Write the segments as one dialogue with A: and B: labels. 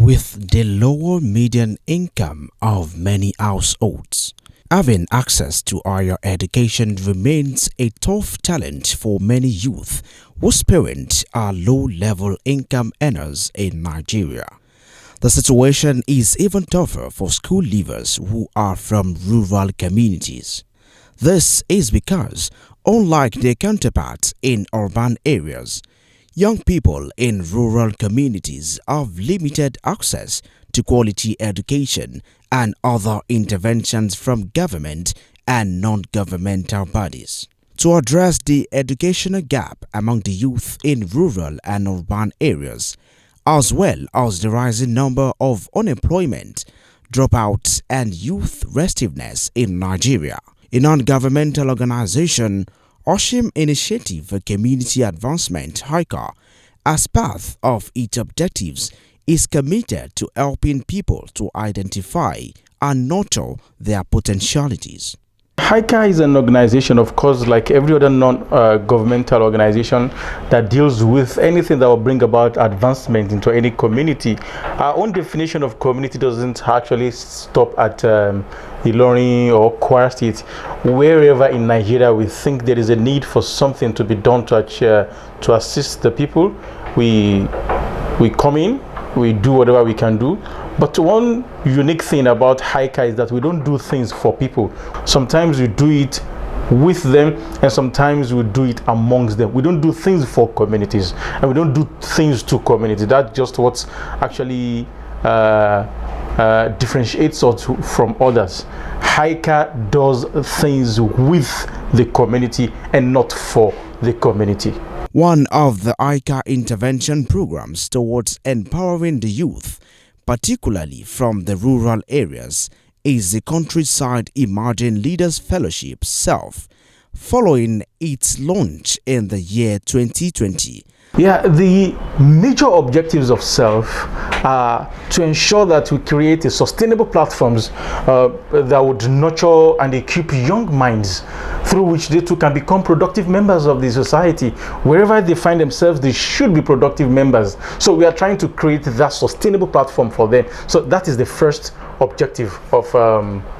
A: With the lower median income of many households, having access to higher education remains a tough challenge for many youth whose parents are low-level income earners in Nigeria. The situation is even tougher for school leavers who are from rural communities. This is because, unlike their counterparts in urban areas, young people in rural communities have limited access to quality education and other interventions from government and non-governmental bodies. To address the educational gap among the youth in rural and urban areas, as well as the rising number of unemployment, dropouts and youth restiveness in Nigeria, a non-governmental organization, Oshim Initiative for Community Advancement (Hica), as part of its objectives, is committed to helping people to identify and nurture their potentialities.
B: Hica is an organization, of course, like every other non-governmental organization that deals with anything that will bring about advancement into any community. Our own definition of community doesn't actually stop at Ilorin or Kwara State. Wherever in Nigeria we think there is a need for something to be done to assist the people, we come in, we do whatever we can do. But one unique thing about Hica is that we don't do things for people. Sometimes we do it with them, and sometimes we do it amongst them. We don't do things for communities, and we don't do things to community. That's just what actually differentiates us from others. Hica does things with the community and not for the community.
A: One of the Hica intervention programs towards empowering the youth, particularly from the rural areas, is the Countryside Emerging Leaders Fellowship (SELF), following its launch in the year 2020.
B: Yeah, the major objectives of SELF are to ensure that we create a sustainable platforms that would nurture and equip young minds through which they too can become productive members of the society. Wherever they find themselves, they should be productive members. So we are trying to create that sustainable platform for them. So that is the first objective of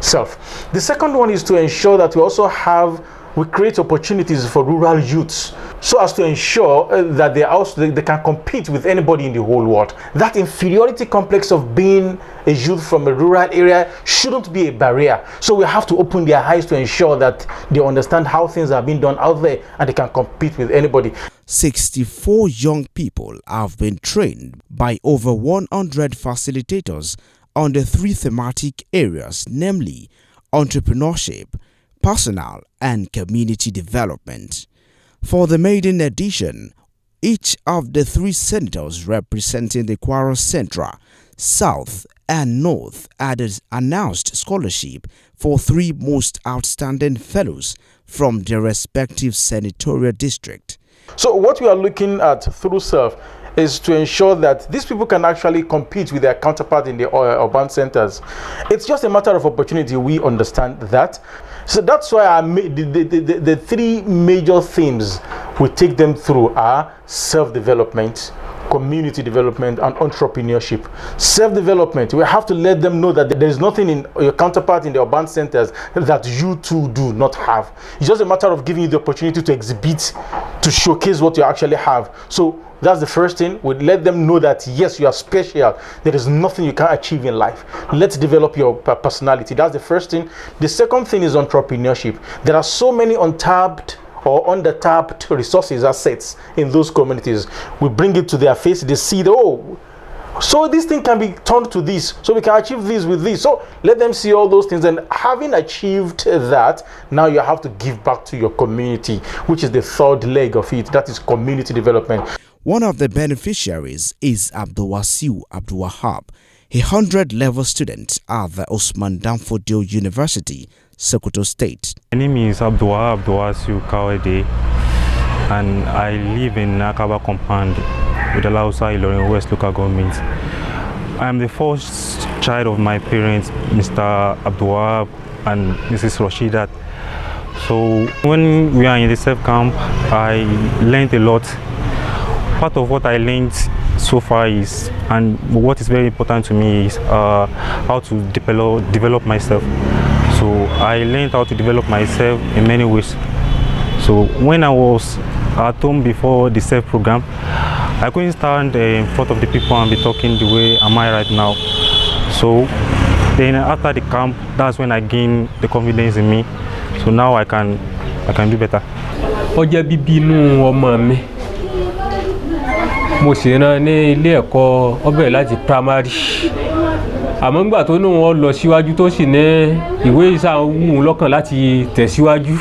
B: SELF. The second one is to ensure that we create opportunities for rural youths so as to ensure that they can compete with anybody in the whole world. That inferiority complex of being a youth from a rural area shouldn't be a barrier. So we have to open their eyes to ensure that they understand how things are being done out there and they can compete with anybody.
A: 64 young people have been trained by over 100 facilitators on the three thematic areas, namely entrepreneurship, personal and community development. For the maiden edition, each of the three senators representing the Kwara Central, South and North had announced scholarship for three most outstanding fellows from their respective senatorial district.
B: So what we are looking at through SELF is to ensure that these people can actually compete with their counterpart in the urban centers. It's just a matter of opportunity. We understand that. So that's why I made the three major themes we take them through are self-development, community development, and entrepreneurship. Self-development, we have to let them know that there is nothing in your counterpart in the urban centers that you too do not have. It's just a matter of giving you the opportunity to exhibit, to showcase what you actually have. So that's the first thing. We let them know that yes, you are special. There is nothing you can't achieve in life. Let's develop your personality. That's the first thing. The second thing is entrepreneurship. There are so many untapped or undertapped resources, assets in those communities. We bring it to their face. They see that, oh, so this thing can be turned to this, so we can achieve this with this. So let them see all those things, and having achieved that, now you have to give back to your community, which is the third leg of it. That is community development.
A: One of the beneficiaries is Abdulwasiu Abdulwahab, a 100-level student at the Osman Danfodio University, Sokoto State.
C: My name is Abdulwasiu Kawede, and I live in Nakaba compound with the Lausa Ilorin West local government. I am the first child of my parents, Mr. Abdulwahab and Mrs. Rashidat. So when we are in the self camp, I learned a lot. Part of what I learned so far is, and what is very important to me is how to develop myself. So I learned how to develop myself in many ways. So when I was at home before the SELF program, I couldn't stand in front of the people and be talking the way am I right now. So then after the camp, that's when I gained the confidence in me. So now I can do better.
D: Ọjọ́ bíbí inú ọmọ mi, mo sì rán ní ilé ẹ̀kọ́ ọbẹ̀ láti primary. Àmọ́ nígbà tó ní wọ́n lọ síwájú tó sì ní ìwé ìsàwù lọ́kàn láti tẹ̀síwájú.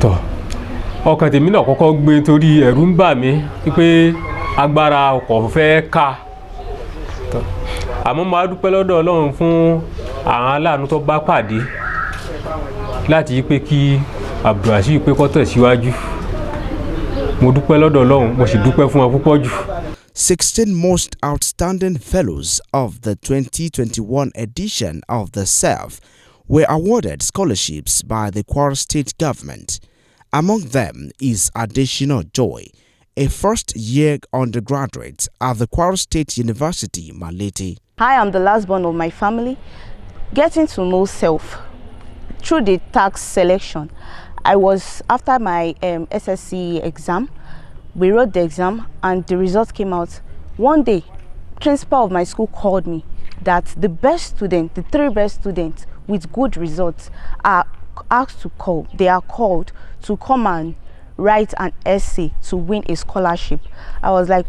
D: Tọ́ ọkàn tèmi náà kọ́kọ́ gbé torí ẹ̀rù ń bà mí pé agbára ọkọ̀ fẹ́ ká. Àmọ́ mo á dúpẹ́ lọ́dọ̀ Ọlọ́run fún àwọn aláàánú tó bá pàdé láti yí pé kí Abdulrasheed pé kó tẹ̀síwájú. Mo dúpẹ́ lọ́dọ̀ Ọlọ́run, mo sì dúpẹ́ fún wọn púpọ̀ jù.
A: 16 most outstanding fellows of the 2021 edition of the SELF were awarded scholarships by the Kwara State government. Among them is Additional Joy, a first-year undergraduate at the Kwara State University, Malete.
E: I am the last born of my family. Getting to know self through the tax selection. After my SSC exam, we wrote the exam and the results came out. One day, principal of my school called me that the best student, the 3 best students with good results are called to come and write an essay to win a scholarship. I was like,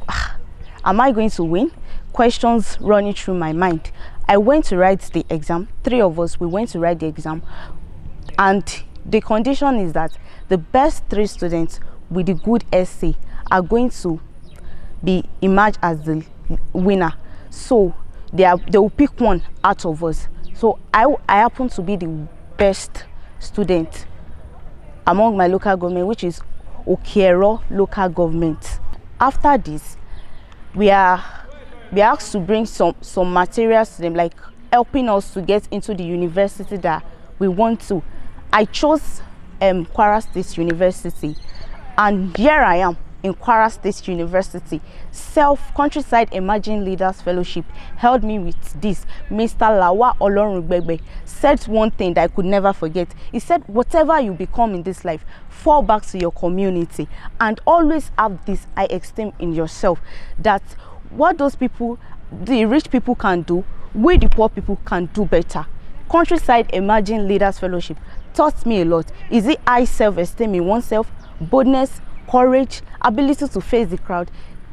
E: am I going to win? Questions running through my mind. I went to write the exam. 3 of us, we went to write the exam. And the condition is that the best 3 students with the good essay are going to be emerged as the winner. So they will pick one out of us. So I happen to be the best student among my local government, which is Okiero local government. After this, we are asked to bring some materials to them, like helping us to get into the university that we want to. I chose Kwara State University, and here I am in Kwara State University. Countryside Emerging Leaders Fellowship held me with this. Mr. Lawa Olorungbegbe said one thing that I could never forget. He said, whatever you become in this life, fall back to your community and always have this high esteem in yourself, that what those people, the rich people can do, we the poor people can do better. Countryside Emerging Leaders Fellowship taught me a lot. Is it high self-esteem in oneself, boldness, courage, ability to face the crowd,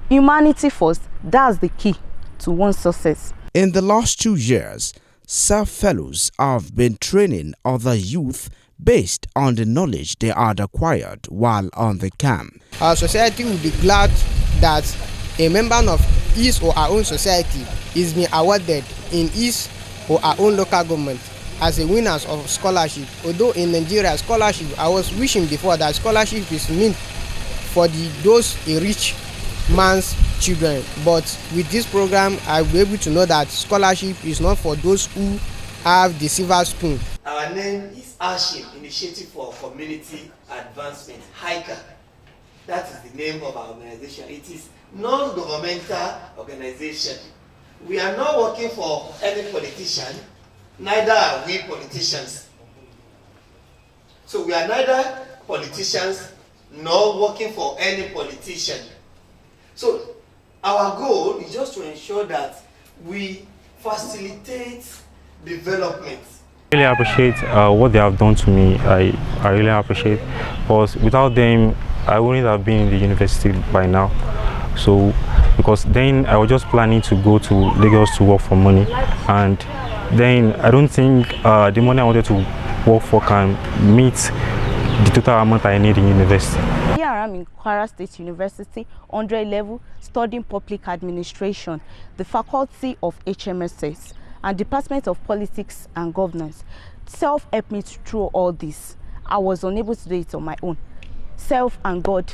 E: humanity first. That's the key to one's success.
A: In the last 2 years, SELF fellows have been training other youth based on the knowledge they had acquired while on the camp.
F: Our society will be glad that a member of his or her own society is being awarded in his or her own local government as a winners of scholarship. Although in Nigeria, scholarship, I was wishing before that scholarship is meant for those a rich man's children, but with this program I'll be able to know that scholarship is not for those who have the silver spoon.
G: Our name is Ashim, Initiative for Community Advancement, Hica. That is the name of our organization. It is non-governmental organization. We are not working for any politician, neither are we politicians. So we are neither politicians nor working for any politician. So our goal is just to ensure that we facilitate development.
C: I really appreciate what they have done to me. I really appreciate, because without them I wouldn't have been in the university by now. So because then I was just planning to go to Lagos to work for money, and then I don't think the money I wanted to work for can meet the total amount I need in university.
E: Here I am in Kwara State University, 100 level, studying public administration, the faculty of HMSS and Department of Politics and Governance. Self helped me through all this. I was unable to do it on my own. Self and God,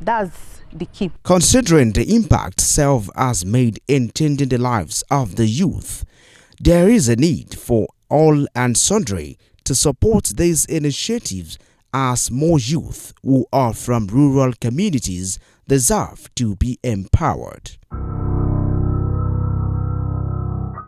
E: that's the key.
A: Considering the impact SELF has made in changing the lives of the youth, there is a need for all and sundry to support these initiatives as more youth who are from rural communities deserve to be empowered.